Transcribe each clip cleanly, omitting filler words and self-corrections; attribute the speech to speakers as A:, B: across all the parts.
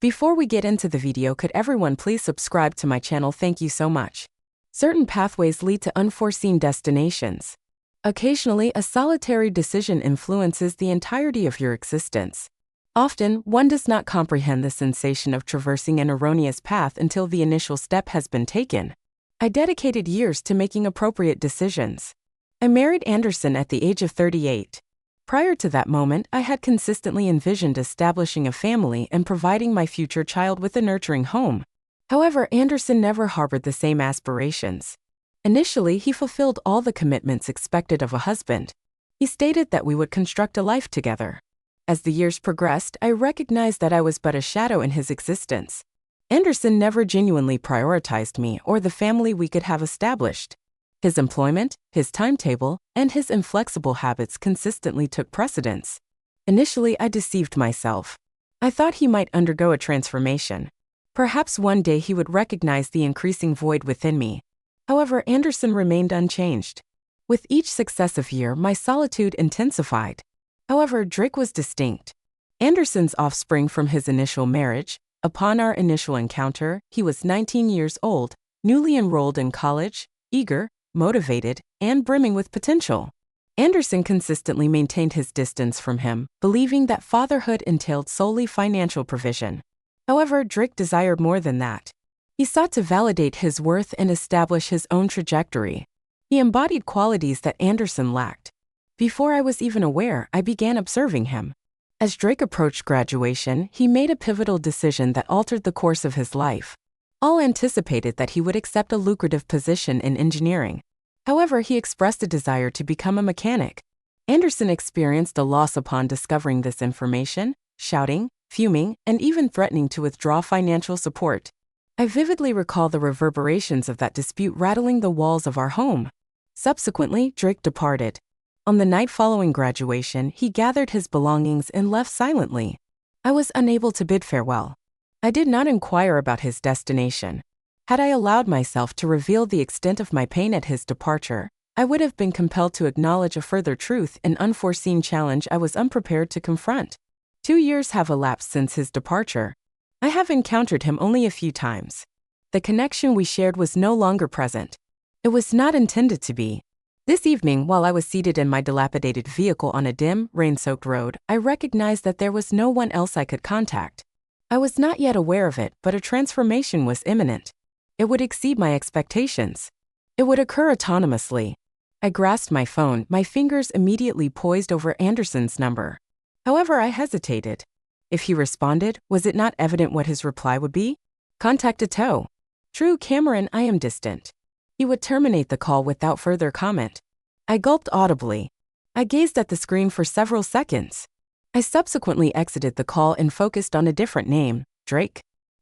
A: Before we get into the video, could everyone please subscribe to my channel? Thank you so much. Certain pathways lead to unforeseen destinations. Occasionally, a solitary decision influences the entirety of your existence. Often, one does not comprehend the sensation of traversing an erroneous path until the initial step has been taken. I dedicated years to making appropriate decisions. I married Anderson at the age of 38. Prior to that moment, I had consistently envisioned establishing a family and providing my future child with a nurturing home. However, Anderson never harbored the same aspirations. Initially, he fulfilled all the commitments expected of a husband. He stated that we would construct a life together. As the years progressed, I recognized that I was but a shadow in his existence. Anderson never genuinely prioritized me or the family we could have established. His employment, his timetable, and his inflexible habits consistently took precedence. Initially, I deceived myself. I thought he might undergo a transformation. Perhaps one day he would recognize the increasing void within me. However, Anderson remained unchanged. With each successive year, my solitude intensified. However, Drake was distinct. Anderson's offspring from his initial marriage. Upon our initial encounter, he was 19 years old, newly enrolled in college, eager, motivated, and brimming with potential. Anderson consistently maintained his distance from him, believing that fatherhood entailed solely financial provision. However, Drake desired more than that. He sought to validate his worth and establish his own trajectory. He embodied qualities that Anderson lacked. Before I was even aware, I began observing him. As Drake approached graduation, he made a pivotal decision that altered the course of his life. All anticipated that he would accept a lucrative position in engineering. However, he expressed a desire to become a mechanic. Anderson experienced a loss upon discovering this information, shouting, fuming, and even threatening to withdraw financial support. I vividly recall the reverberations of that dispute rattling the walls of our home. Subsequently, Drake departed. On the night following graduation, he gathered his belongings and left silently. I was unable to bid farewell. I did not inquire about his destination. Had I allowed myself to reveal the extent of my pain at his departure, I would have been compelled to acknowledge a further truth, an unforeseen challenge I was unprepared to confront. 2 years have elapsed since his departure. I have encountered him only a few times. The connection we shared was no longer present. It was not intended to be. This evening, while I was seated in my dilapidated vehicle on a dim, rain-soaked road, I recognized that there was no one else I could contact. I was not yet aware of it, but a transformation was imminent. It would exceed my expectations. It would occur autonomously. I grasped my phone, my fingers immediately poised over Anderson's number. However, I hesitated. If he responded, was it not evident what his reply would be? Contact a tow. True, Cameron, I am distant. He would terminate the call without further comment. I gulped audibly. I gazed at the screen for several seconds. I subsequently exited the call and focused on a different name, Drake.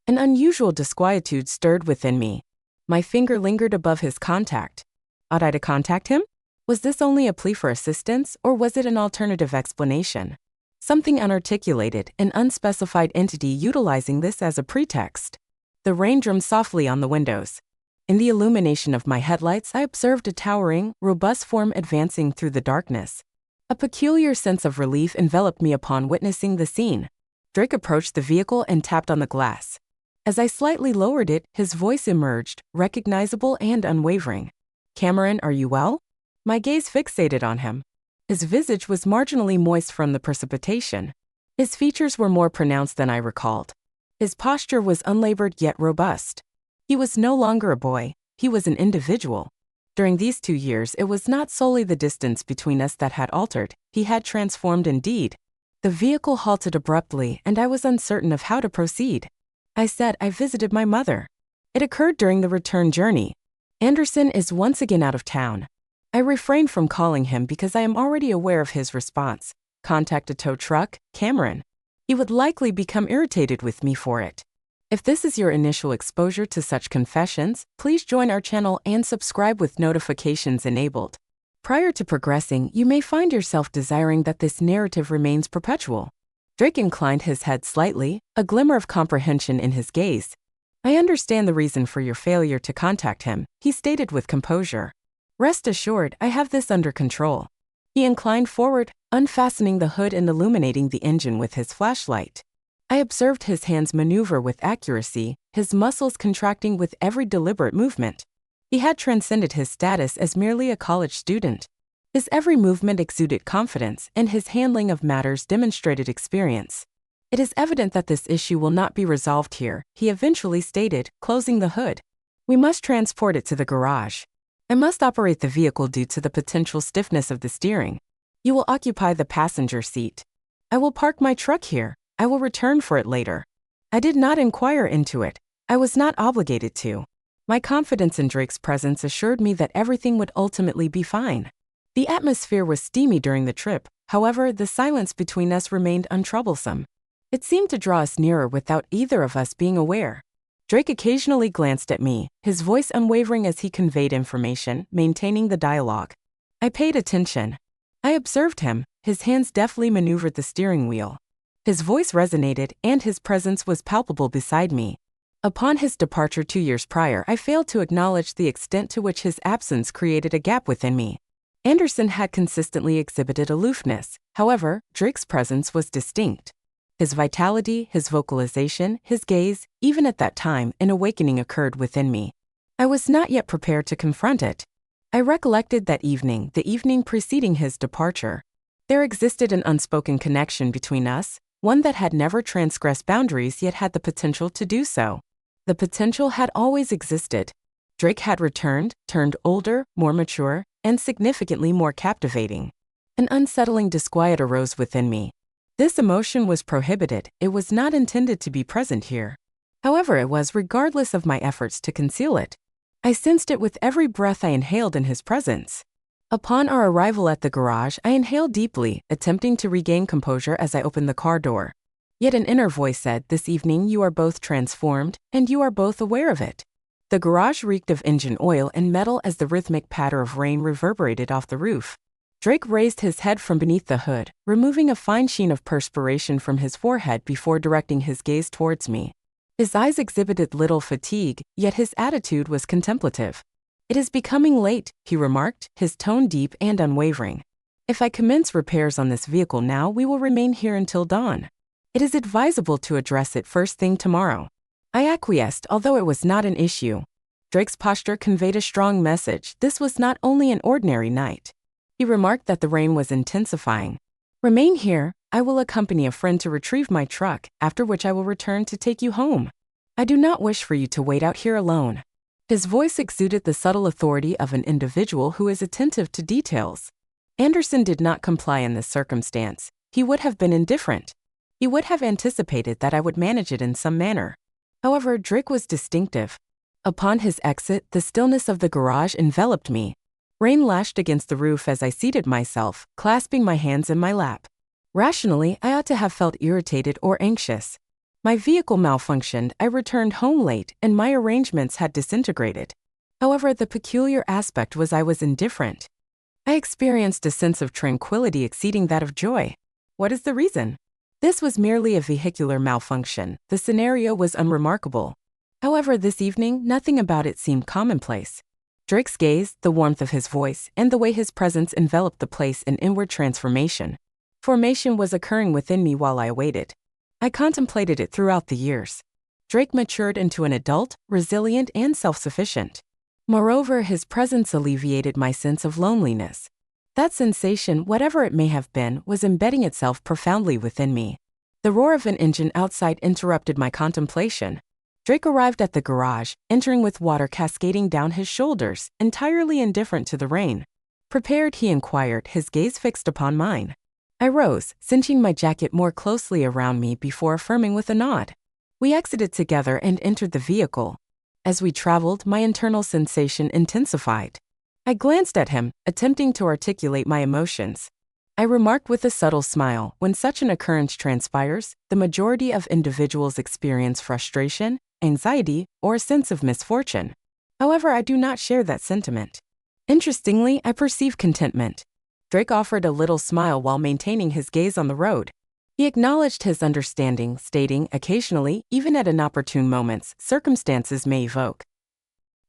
A: An unusual disquietude stirred within me. My finger lingered above his contact. Ought I to contact him? Was this only a plea for assistance, or was it an alternative explanation? Something unarticulated, an unspecified entity utilizing this as a pretext. The rain drummed softly on the windows. In the illumination of my headlights, I observed a towering, robust form advancing through the darkness. A peculiar sense of relief enveloped me upon witnessing the scene. Drake approached the vehicle and tapped on the glass. As I slightly lowered it, his voice emerged, recognizable and unwavering. Cameron, are you well? My gaze fixated on him. His visage was marginally moist from the precipitation. His features were more pronounced than I recalled. His posture was unlabored yet robust. He was no longer a boy, he was an individual. During these 2 years, it was not solely the distance between us that had altered, he had transformed indeed. The vehicle halted abruptly, and I was uncertain of how to proceed. I said I visited my mother. It occurred during the return journey. Anderson is once again out of town. I refrained from calling him because I am already aware of his response. Contact a tow truck, Cameron. He would likely become irritated with me for it. If this is your initial exposure to such confessions, please join our channel and subscribe with notifications enabled. Prior to progressing, you may find yourself desiring that this narrative remains perpetual. Drake inclined his head slightly, a glimmer of comprehension in his gaze. I understand the reason for your failure to contact him, he stated with composure. Rest assured, I have this under control. He inclined forward, unfastening the hood and illuminating the engine with his flashlight. I observed his hands maneuver with accuracy, his muscles contracting with every deliberate movement. He had transcended his status as merely a college student. His every movement exuded confidence, and his handling of matters demonstrated experience. It is evident that this issue will not be resolved here, he eventually stated, closing the hood. We must transport it to the garage. I must operate the vehicle due to the potential stiffness of the steering. You will occupy the passenger seat. I will park my truck here. I will return for it later. I did not inquire into it. I was not obligated to. My confidence in Drake's presence assured me that everything would ultimately be fine. The atmosphere was steamy during the trip, however, the silence between us remained untroublesome. It seemed to draw us nearer without either of us being aware. Drake occasionally glanced at me, his voice unwavering as he conveyed information, maintaining the dialogue. I paid attention. I observed him, his hands deftly maneuvered the steering wheel. His voice resonated, and his presence was palpable beside me. Upon his departure 2 years prior, I failed to acknowledge the extent to which his absence created a gap within me. Anderson had consistently exhibited aloofness, however, Drake's presence was distinct. His vitality, his vocalization, his gaze, even at that time, an awakening occurred within me. I was not yet prepared to confront it. I recollected that evening, the evening preceding his departure. There existed an unspoken connection between us, one that had never transgressed boundaries yet had the potential to do so. The potential had always existed. Drake had returned, turned older, more mature, and significantly more captivating. An unsettling disquiet arose within me. This emotion was prohibited, it was not intended to be present here. However, it was regardless of my efforts to conceal it. I sensed it with every breath I inhaled in his presence. Upon our arrival at the garage, I inhaled deeply, attempting to regain composure as I opened the car door. Yet an inner voice said, "This evening you are both transformed, and you are both aware of it." The garage reeked of engine oil and metal as the rhythmic patter of rain reverberated off the roof. Drake raised his head from beneath the hood, removing a fine sheen of perspiration from his forehead before directing his gaze towards me. His eyes exhibited little fatigue, yet his attitude was contemplative. "It is becoming late," he remarked, his tone deep and unwavering. "If I commence repairs on this vehicle now, we will remain here until dawn. It is advisable to address it first thing tomorrow." I acquiesced, although it was not an issue. Drake's posture conveyed a strong message. This was not only an ordinary night. He remarked that the rain was intensifying. "Remain here. I will accompany a friend to retrieve my truck, after which I will return to take you home. I do not wish for you to wait out here alone." His voice exuded the subtle authority of an individual who is attentive to details. Anderson did not comply in this circumstance. He would have been indifferent. He would have anticipated that I would manage it in some manner. However, Drake was distinctive. Upon his exit, the stillness of the garage enveloped me. Rain lashed against the roof as I seated myself, clasping my hands in my lap. Rationally, I ought to have felt irritated or anxious. My vehicle malfunctioned, I returned home late, and my arrangements had disintegrated. However, the peculiar aspect was I was indifferent. I experienced a sense of tranquility exceeding that of joy. What is the reason? This was merely a vehicular malfunction. The scenario was unremarkable. However, this evening, nothing about it seemed commonplace. Drake's gaze, the warmth of his voice, and the way his presence enveloped the place in inward transformation. Formation was occurring within me while I awaited. I contemplated it throughout the years. Drake matured into an adult, resilient, and self-sufficient. Moreover, his presence alleviated my sense of loneliness. That sensation, whatever it may have been, was embedding itself profoundly within me. The roar of an engine outside interrupted my contemplation. Drake arrived at the garage, entering with water cascading down his shoulders, entirely indifferent to the rain. "Prepared?" he inquired, his gaze fixed upon mine. I rose, cinching my jacket more closely around me before affirming with a nod. We exited together and entered the vehicle. As we traveled, my internal sensation intensified. I glanced at him, attempting to articulate my emotions. I remarked with a subtle smile, when such an occurrence transpires, the majority of individuals experience frustration, anxiety, or a sense of misfortune. However, I do not share that sentiment. Interestingly, I perceive contentment. Drake offered a little smile while maintaining his gaze on the road. He acknowledged his understanding, stating, occasionally, even at inopportune moments, circumstances may evoke.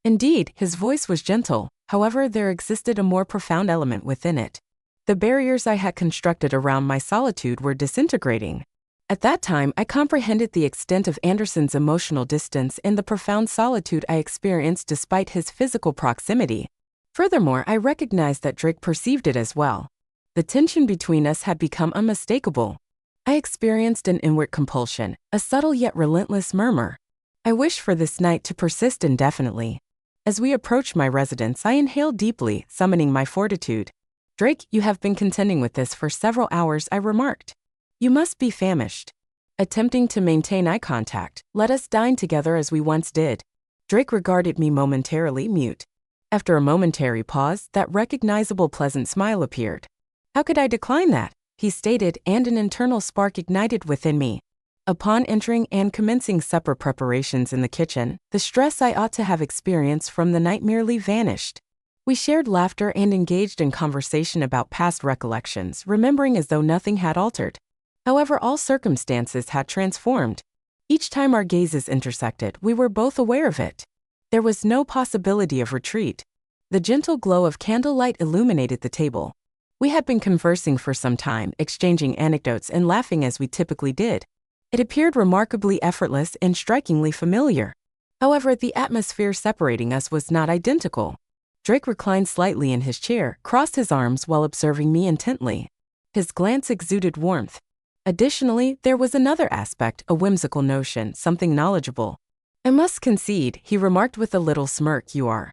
A: Indeed, his voice was gentle, however, there existed a more profound element within it. The barriers I had constructed around my solitude were disintegrating. At that time, I comprehended the extent of Anderson's emotional distance and the profound solitude I experienced despite his physical proximity. Furthermore, I recognized that Drake perceived it as well. The tension between us had become unmistakable. I experienced an inward compulsion, a subtle yet relentless murmur. I wished for this night to persist indefinitely. As we approached my residence, I inhaled deeply, summoning my fortitude. "Drake, you have been contending with this for several hours," I remarked. "You must be famished." Attempting to maintain eye contact, "Let us dine together as we once did." Drake regarded me momentarily, mute. After a momentary pause, that recognizable pleasant smile appeared. "How could I decline that?" he stated, and an internal spark ignited within me. Upon entering and commencing supper preparations in the kitchen, the stress I ought to have experienced from the night merely vanished. We shared laughter and engaged in conversation about past recollections, remembering as though nothing had altered. However, all circumstances had transformed. Each time our gazes intersected, we were both aware of it. There was no possibility of retreat. The gentle glow of candlelight illuminated the table. We had been conversing for some time, exchanging anecdotes and laughing as we typically did. It appeared remarkably effortless and strikingly familiar. However, the atmosphere separating us was not identical. Drake reclined slightly in his chair, crossed his arms while observing me intently. His glance exuded warmth. Additionally, there was another aspect, a whimsical notion, something knowledgeable. "I must concede," he remarked with a little smirk, "you are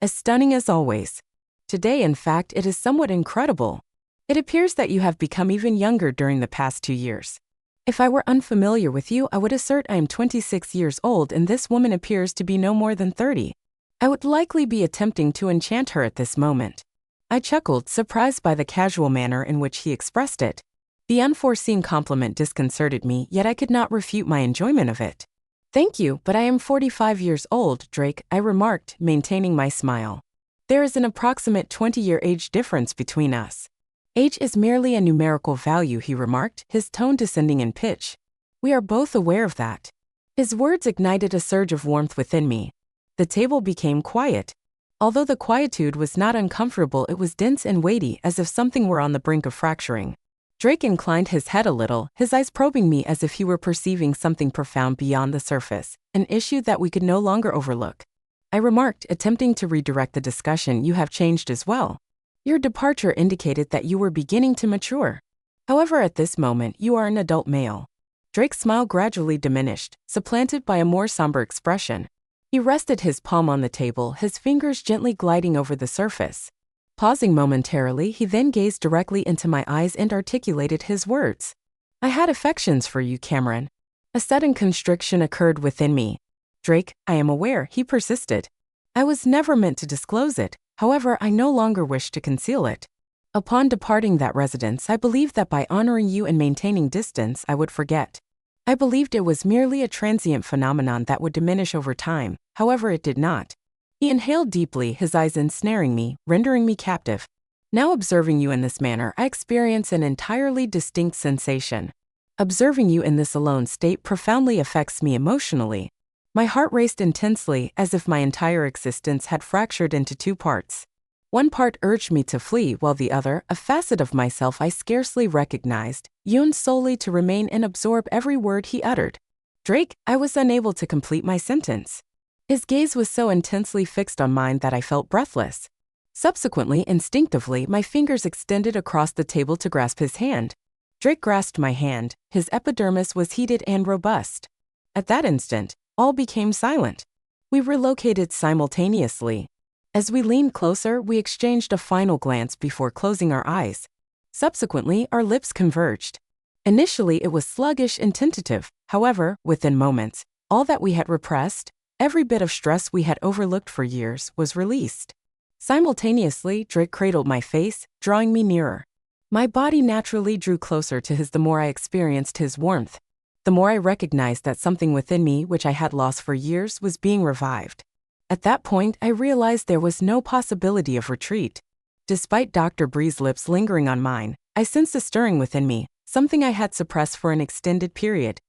A: as stunning as always. Today, in fact, it is somewhat incredible. It appears that you have become even younger during the past 2 years. If I were unfamiliar with you, I would assert I am 26 years old and this woman appears to be no more than 30. I would likely be attempting to enchant her at this moment." I chuckled, surprised by the casual manner in which he expressed it. The unforeseen compliment disconcerted me, yet I could not refute my enjoyment of it. "Thank you, but I am 45 years old, Drake," I remarked, maintaining my smile. "There is an approximate 20-year age difference between us." "Age is merely a numerical value," he remarked, his tone descending in pitch. "We are both aware of that." His words ignited a surge of warmth within me. The table became quiet. Although the quietude was not uncomfortable, it was dense and weighty, as if something were on the brink of fracturing. Drake inclined his head a little, his eyes probing me as if he were perceiving something profound beyond the surface, an issue that we could no longer overlook. I remarked, attempting to redirect the discussion, "You have changed as well. Your departure indicated that you were beginning to mature. However, at this moment, you are an adult male." Drake's smile gradually diminished, supplanted by a more somber expression. He rested his palm on the table, his fingers gently gliding over the surface. Pausing momentarily, he then gazed directly into my eyes and articulated his words. "I had affections for you, Cameron." A sudden constriction occurred within me. "Drake, I am aware," he persisted. "I was never meant to disclose it. However, I no longer wish to conceal it. Upon departing that residence, I believed that by honoring you and maintaining distance, I would forget. I believed it was merely a transient phenomenon that would diminish over time. However, it did not." He inhaled deeply, his eyes ensnaring me, rendering me captive. "Now observing you in this manner, I experience an entirely distinct sensation. Observing you in this alone state profoundly affects me emotionally. My heart raced intensely, as if my entire existence had fractured into 2 parts. One part urged me to flee, while the other, a facet of myself I scarcely recognized, yearned solely to remain and absorb every word he uttered." "Drake," I was unable to complete my sentence. His gaze was so intensely fixed on mine that I felt breathless. Subsequently, instinctively, my fingers extended across the table to grasp his hand. Drake grasped my hand, his epidermis was heated and robust. At that instant, all became silent. We relocated simultaneously. As we leaned closer, we exchanged a final glance before closing our eyes. Subsequently, our lips converged. Initially, it was sluggish and tentative. However, within moments, all that we had repressed, every bit of stress we had overlooked for years, was released. Simultaneously, Drake cradled my face, drawing me nearer. My body naturally drew closer to his the more I experienced his warmth. The more I recognized that something within me, which I had lost for years, was being revived. At that point, I realized there was no possibility of retreat. Despite Dr. Bree's lips lingering on mine, I sensed a stirring within me, something I had suppressed for an extended period.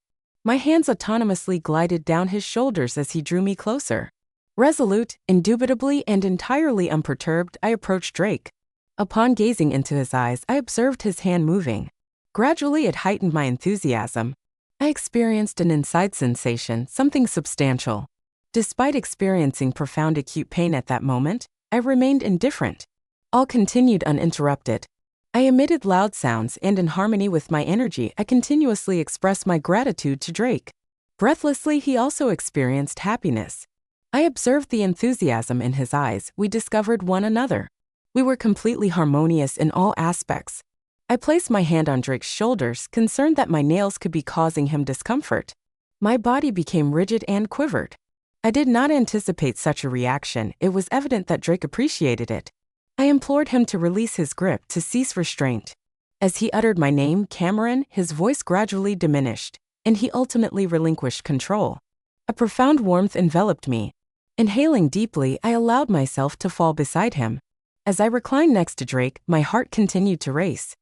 A: My hands autonomously glided down his shoulders as he drew me closer. Resolute, indubitably and entirely unperturbed, I approached Drake. Upon gazing into his eyes, I observed his hand moving. Gradually, it heightened my enthusiasm. I experienced an inside sensation, something substantial. Despite experiencing profound acute pain at that moment, I remained indifferent. All continued uninterrupted. I emitted loud sounds, and in harmony with my energy, I continuously expressed my gratitude to Drake. Breathlessly, he also experienced happiness. I observed the enthusiasm in his eyes. We discovered one another. We were completely harmonious in all aspects. I placed my hand on Drake's shoulders, concerned that my nails could be causing him discomfort. My body became rigid and quivered. I did not anticipate such a reaction. It was evident that Drake appreciated it. I implored him to release his grip, to cease restraint. As he uttered my name, Cameron, his voice gradually diminished, and he ultimately relinquished control. A profound warmth enveloped me. Inhaling deeply, I allowed myself to fall beside him. As I reclined next to Drake, my heart continued to race.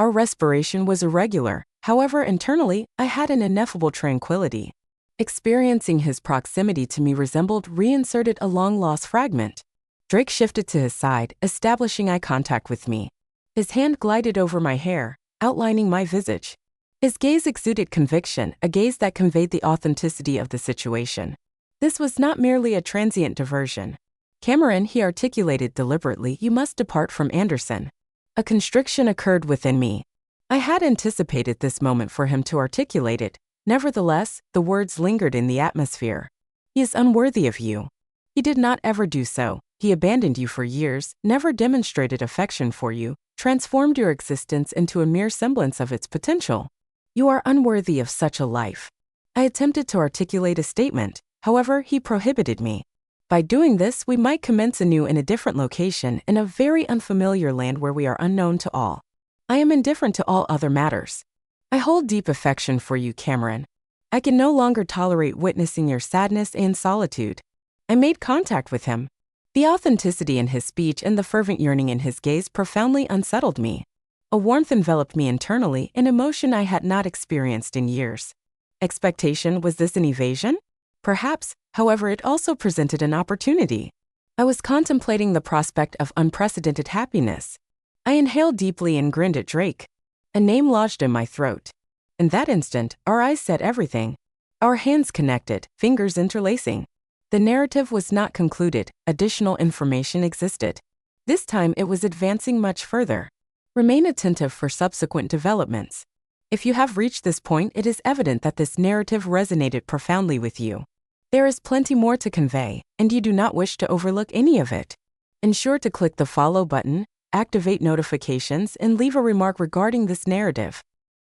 A: Our respiration was irregular. However, internally, I had an ineffable tranquility. Experiencing his proximity to me resembled reinserted a long-lost fragment. Drake shifted to his side, establishing eye contact with me. His hand glided over my hair, outlining my visage. His gaze exuded conviction, a gaze that conveyed the authenticity of the situation. This was not merely a transient diversion. Cameron, he articulated deliberately, you must depart from Anderson. A constriction occurred within me. I had anticipated this moment for him to articulate it. Nevertheless, the words lingered in the atmosphere. He is unworthy of you. He did not ever do so. He abandoned you for years, never demonstrated affection for you, transformed your existence into a mere semblance of its potential. You are unworthy of such a life. I attempted to articulate a statement, however, he prohibited me. By doing this, we might commence anew in a different location, in a very unfamiliar land where we are unknown to all. I am indifferent to all other matters. I hold deep affection for you, Cameron. I can no longer tolerate witnessing your sadness and solitude. I made contact with him. The authenticity in his speech and the fervent yearning in his gaze profoundly unsettled me. A warmth enveloped me internally, an emotion I had not experienced in years. Expectation, was this an evasion? Perhaps, however, it also presented an opportunity. I was contemplating the prospect of unprecedented happiness. I inhaled deeply and grinned at Drake. A name lodged in my throat. In that instant, our eyes said everything. Our hands connected, fingers interlacing. The narrative was not concluded, additional information existed. This time it was advancing much further. Remain attentive for subsequent developments. If you have reached this point, it is evident that this narrative resonated profoundly with you. There is plenty more to convey, and you do not wish to overlook any of it. Ensure to click the follow button, activate notifications, and leave a remark regarding this narrative.